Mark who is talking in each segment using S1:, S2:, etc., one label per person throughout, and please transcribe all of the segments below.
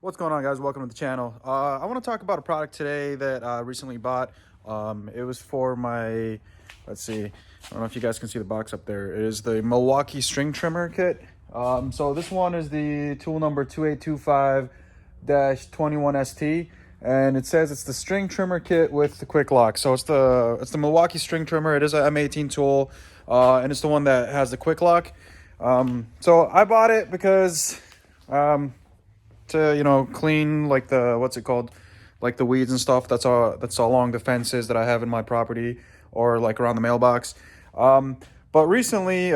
S1: What's going on, guys? Welcome to the channel. I want to talk about a product today that I recently bought. It was for my, let's see, I don't know if you guys can see the box up there. It is the Milwaukee string trimmer kit. So this one is the tool number 2825-21ST, and it says it's the string trimmer kit with the quick lock. So it's the Milwaukee string trimmer. It is an M18 tool, and it's the one that has the quick lock. So I bought it because to clean like the what's it called, like the weeds and stuff that's along the fences that I have in my property or like around the mailbox. But recently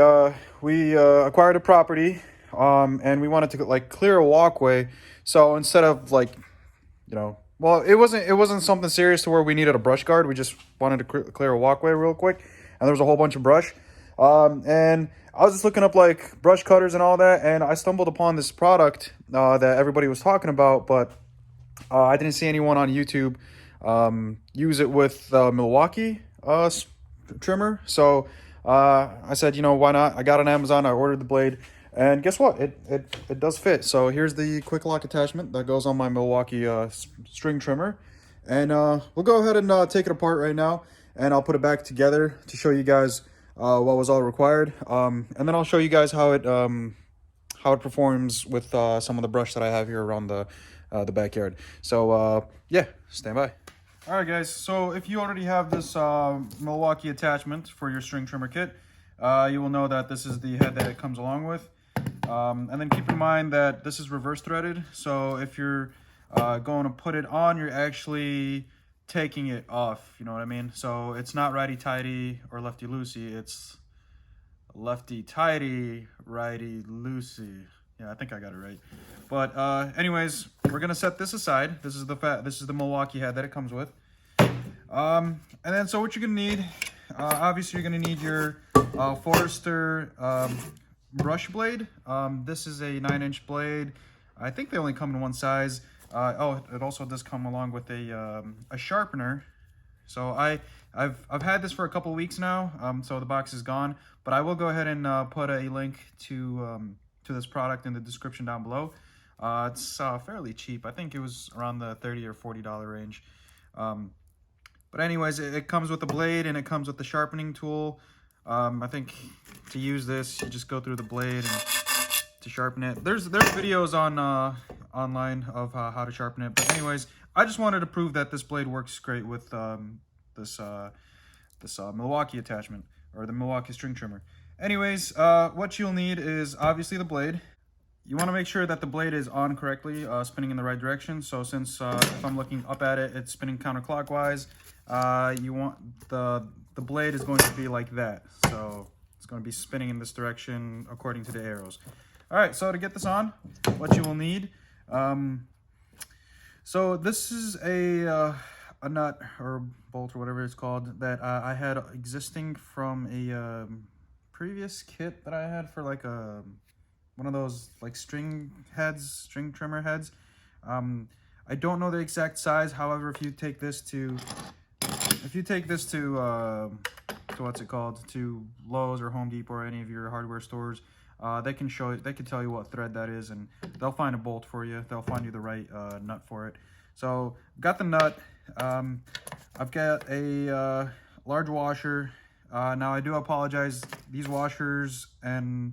S1: we acquired a property, and we wanted to like clear a walkway. So instead of like, well, it wasn't something serious to where we needed a brush guard. We just wanted to clear a walkway real quick, and there was a whole bunch of brush. And I was just looking up like brush cutters and all that, and I stumbled upon this product that everybody was talking about, but I didn't see anyone on YouTube use it with Milwaukee trimmer. So I said, why not? I got on Amazon, I ordered the blade, and guess what? It does fit. So here's the quick lock attachment that goes on my Milwaukee string trimmer, and we'll go ahead and take it apart right now, and I'll put it back together to show you guys what was all required, and then I'll show you guys how it performs with some of the brush that I have here around the backyard. So yeah, stand by. All right, guys, so if you already have this Milwaukee attachment for your string trimmer kit, you will know that this is the head that it comes along with. And then keep in mind that this is reverse threaded, so if you're going to put it on, you're actually taking it off, you know what I mean? So it's not righty-tighty or lefty-loosey, it's lefty-tighty, righty-loosey. Yeah, I think I got it right. But anyways, we're gonna set this aside. This is the Milwaukee head that it comes with. And then so what you're gonna need, obviously you're gonna need your Forester brush blade. This is a 9-inch blade. I think they only come in one size. Oh, it also does come along with a sharpener. So I've had this for a couple weeks now, so the box is gone. But I will go ahead and put a link to this product in the description down below. It's fairly cheap. I think it was around the $30 or $40 range. But anyways, it comes with the blade and it comes with the sharpening tool. I think to use this, you just go through the blade and to sharpen it. There's videos on online of how to sharpen it. But anyways, I just wanted to prove that this blade works great with this Milwaukee attachment, or the Milwaukee string trimmer. Anyways, what you'll need is obviously the blade. You want to make sure that the blade is on correctly, spinning in the right direction. So since if I'm looking up at it, it's spinning counterclockwise. You want the blade is going to be like that. So it's going to be spinning in this direction according to the arrows. All right, so to get this on, what you will need, so this is a nut or bolt or whatever it's called that I had existing from a previous kit that I had for like one of those like string trimmer heads. I don't know the exact size. However, if you take this to what's it called, to Lowe's or Home Depot or any of your hardware stores, they can tell you what thread that is, and they'll find a bolt for you. They'll find you the right nut for it. So got the nut. I've got a large washer. Now I do apologize. These washers and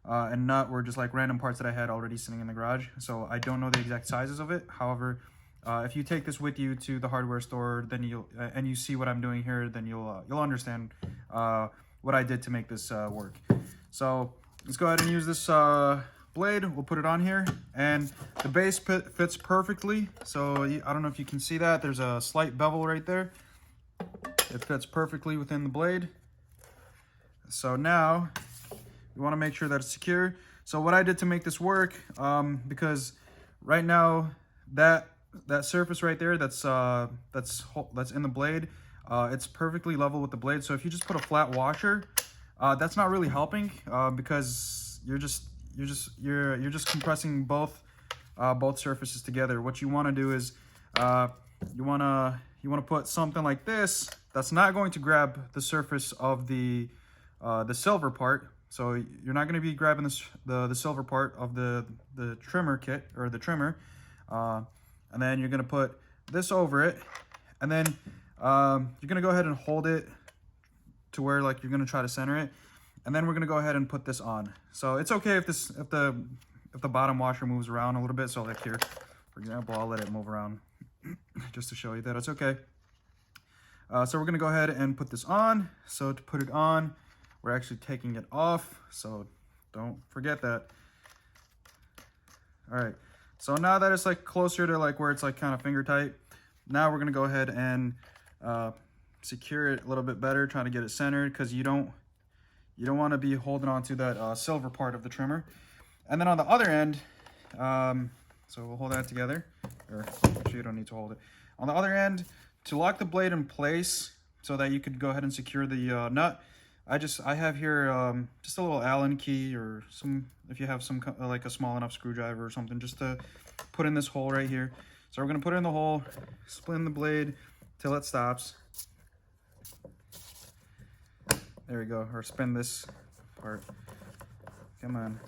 S1: nut were just like random parts that I had already sitting in the garage, so I don't know the exact sizes of it. However, if you take this with you to the hardware store, then and you see what I'm doing here, then you'll understand what I did to make this work. So let's go ahead and use this blade. We'll put it on here, and the base fits perfectly. So I don't know if you can see that. There's a slight bevel right there. It fits perfectly within the blade. So now you want to make sure that it's secure. So what I did to make this work, because right now that surface right there that's in the blade, it's perfectly level with the blade. So if you just put a flat washer, that's not really helping, because you're just compressing both surfaces together. What you want to do is you want to put something like this that's not going to grab the surface of the silver part. So you're not going to be grabbing the silver part of the trimmer kit, or the trimmer. And then you're gonna put this over it, and then you're gonna go ahead and hold it to where like you're gonna try to center it, and then we're gonna go ahead and put this on. So it's okay if the bottom washer moves around a little bit. So like here, for example, I'll let it move around just to show you that it's okay. So we're gonna go ahead and put this on. So to put it on, we're actually taking it off, so don't forget that. All right, so now that it's like closer to like where it's like kind of finger tight, now we're gonna go ahead and secure it a little bit better, trying to get it centered, because you don't want to be holding on to that silver part of the trimmer. And then on the other end, so we'll hold that together, or actually you don't need to hold it. On the other end, to lock the blade in place so that you could go ahead and secure the nut, I have here just a little Allen key, or some, if you have some like a small enough screwdriver or something, just to put in this hole right here. So we're gonna put it in the hole, spin the blade till it stops. There we go, or spin this part. Come on.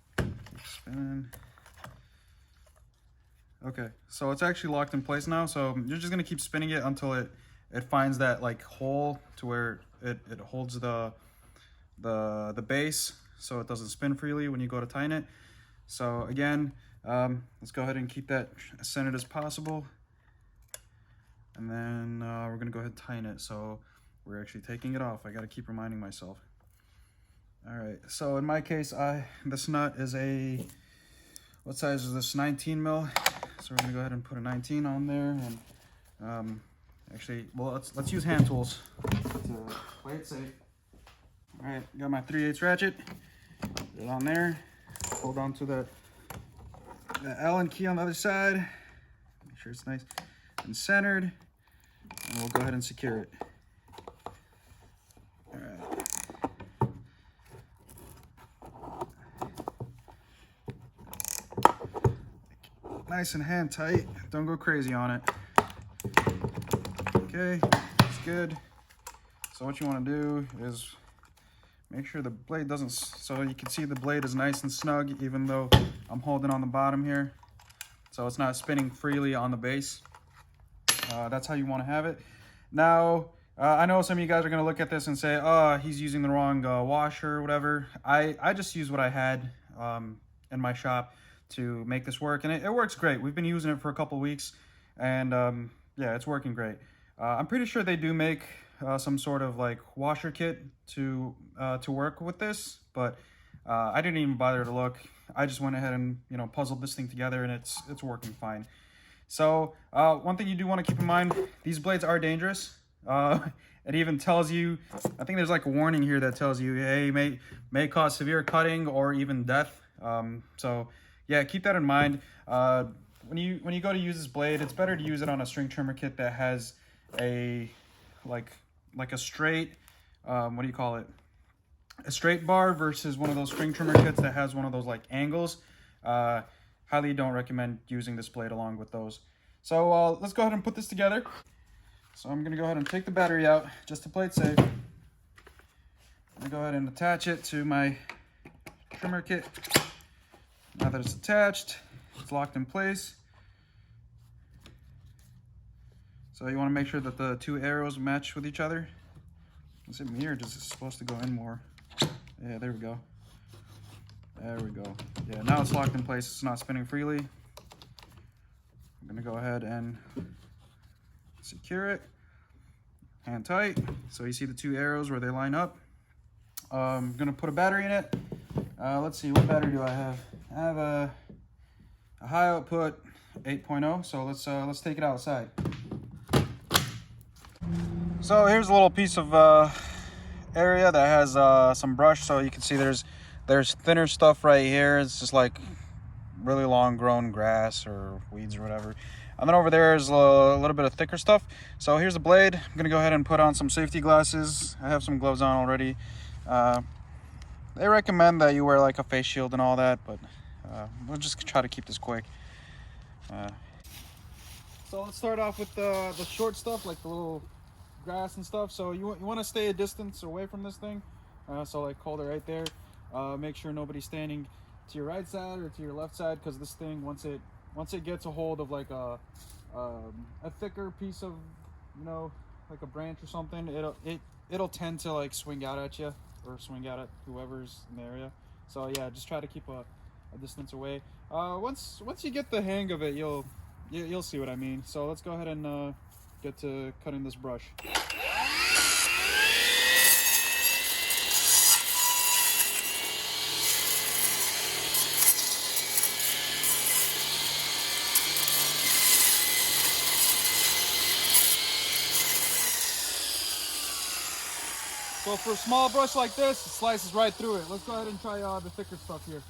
S1: Keep spinning. Okay, so it's actually locked in place now. So you're just gonna keep spinning it until it finds that like hole to where it holds the base, so it doesn't spin freely when you go to tighten it. So again, let's go ahead and keep that as centered as possible. And then we're gonna go ahead and tighten it. So we're actually taking it off. I gotta keep reminding myself. All right, so in my case, this nut is what size is this? 19 mil. So we're gonna go ahead and put a 19 on there, and actually, well, let's use hand tools to play it safe. All right, got my 3/8 ratchet. Put it on there. Hold on to the Allen key on the other side. Make sure it's nice and centered. And we'll go ahead and secure it. All right. Nice and hand tight. Don't go crazy on it. Okay, that's good. So what you want to do is make sure the blade doesn't, so you can see the blade is nice and snug, even though I'm holding on the bottom here. So it's not spinning freely on the base. That's how you want to have it. Now, I know some of you guys are going to look at this and say, oh, he's using the wrong washer or whatever. I just used what I had in my shop to make this work, and it works great. We've been using it for a couple weeks, and yeah, it's working great. I'm pretty sure they do make some sort of like washer kit to work with this, but I didn't even bother to look. I just went ahead and puzzled this thing together, and it's working fine. So one thing you do want to keep in mind, these blades are dangerous. It even tells you, I think there's like a warning here that tells you, hey, may cause severe cutting or even death. So yeah, keep that in mind. When you go to use this blade, it's better to use it on a string trimmer kit that has a like a straight, what do you call it? A straight bar versus one of those string trimmer kits that has one of those like angles. Highly don't recommend using this blade along with those. So let's go ahead and put this together. So I'm gonna go ahead and take the battery out just to play it safe. I'm gonna go ahead and attach it to my trimmer kit. Now that it's attached, it's locked in place. So you want to make sure that the two arrows match with each other. Is it me or is it supposed to go in more? Yeah, there we go. There we go. Yeah, now it's locked in place. It's not spinning freely. I'm gonna go ahead and secure it. Hand tight. So you see the two arrows where they line up. I'm gonna put a battery in it. Let's see, what battery do I have? I have a high output 8.0. So let's take it outside. So here's a little piece of area that has some brush. So you can see there's thinner stuff right here. It's just like really long grown grass or weeds or whatever. And then over there is a little bit of thicker stuff. So here's the blade. I'm gonna go ahead and put on some safety glasses. I have some gloves on already. They recommend that you wear like a face shield and all that, but we'll just try to keep this quick. So let's start off with the short stuff, like the little grass and stuff. So you want to stay a distance away from this thing. So like hold it right there. Make sure nobody's standing to your right side or to your left side, because this thing, once it gets a hold of like a thicker piece of, you know, like a branch or something, it'll tend to like swing out at you or swing out at whoever's in the area. So yeah, just try to keep a distance away. Once you get the hang of it, you'll see what I mean. So let's go ahead and get to cutting this brush. So for a small brush like this, it slices right through it. Let's go ahead and try the thicker stuff here.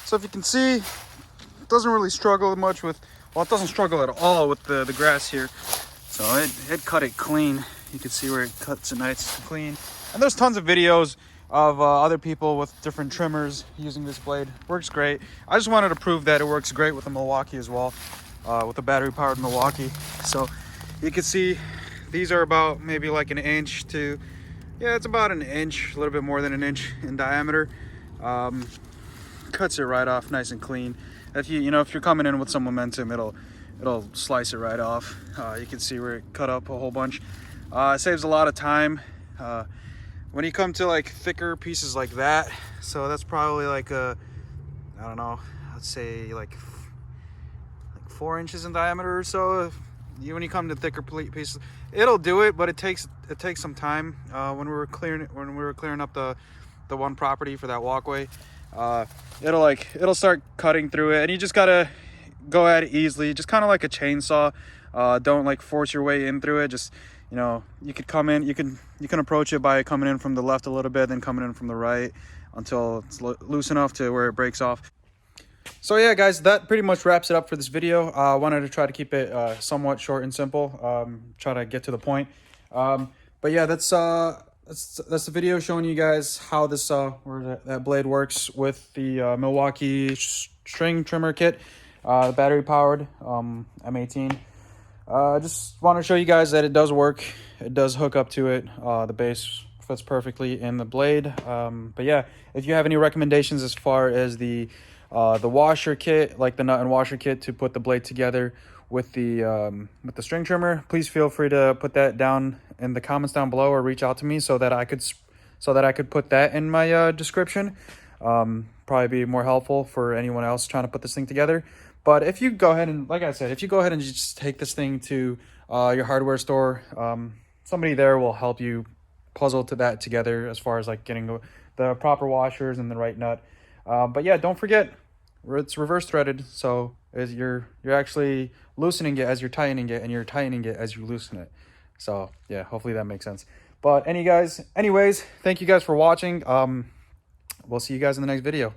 S1: So if you can see, it doesn't really struggle much with, well, it doesn't struggle at all with the grass here. So it cut it clean. You can see where it cuts it nice and clean. And there's tons of videos of other people with different trimmers using this blade. Works great. I just wanted to prove that it works great with the Milwaukee as well, with the battery powered Milwaukee. So you can see these are about maybe like an inch to, yeah, it's about an inch, a little bit more than an inch in diameter. Cuts it right off nice and clean. If if you're coming in with some momentum, it'll slice it right off. You can see where it cut up a whole bunch. It saves a lot of time when you come to like thicker pieces like that. So that's probably like I don't know, let's say like 4 inches in diameter or so. When you come to thicker pieces, it'll do it, but it takes some time. When we were clearing up the one property for that walkway, it'll start cutting through it, and you just gotta go at it easily, just kind of like a chainsaw. Don't like force your way in through it. Just, you could come in, you can approach it by coming in from the left a little bit, then coming in from the right until it's loose enough to where it breaks off. So yeah, guys, that pretty much wraps it up for this video. I wanted to try to keep it somewhat short and simple, try to get to the point. But yeah, that's the video showing you guys how this that blade works with the Milwaukee string trimmer kit, the battery powered M18. Just want to show you guys that it does work. It does hook up to it. The base fits perfectly in the blade. But yeah, if you have any recommendations as far as the washer kit, like the nut and washer kit to put the blade together with the string trimmer, please feel free to put that down in the comments down below, or reach out to me so that I could put that in my description. Probably be more helpful for anyone else trying to put this thing together. But if you go ahead and, like I said, if you go ahead and just take this thing to your hardware store, somebody there will help you puzzle that together as far as like getting the proper washers and the right nut. But yeah, don't forget, it's reverse threaded, so as you're actually loosening it as you're tightening it, and you're tightening it as you loosen it. So yeah, hopefully that makes sense. But anyways, thank you guys for watching. We'll see you guys in the next video.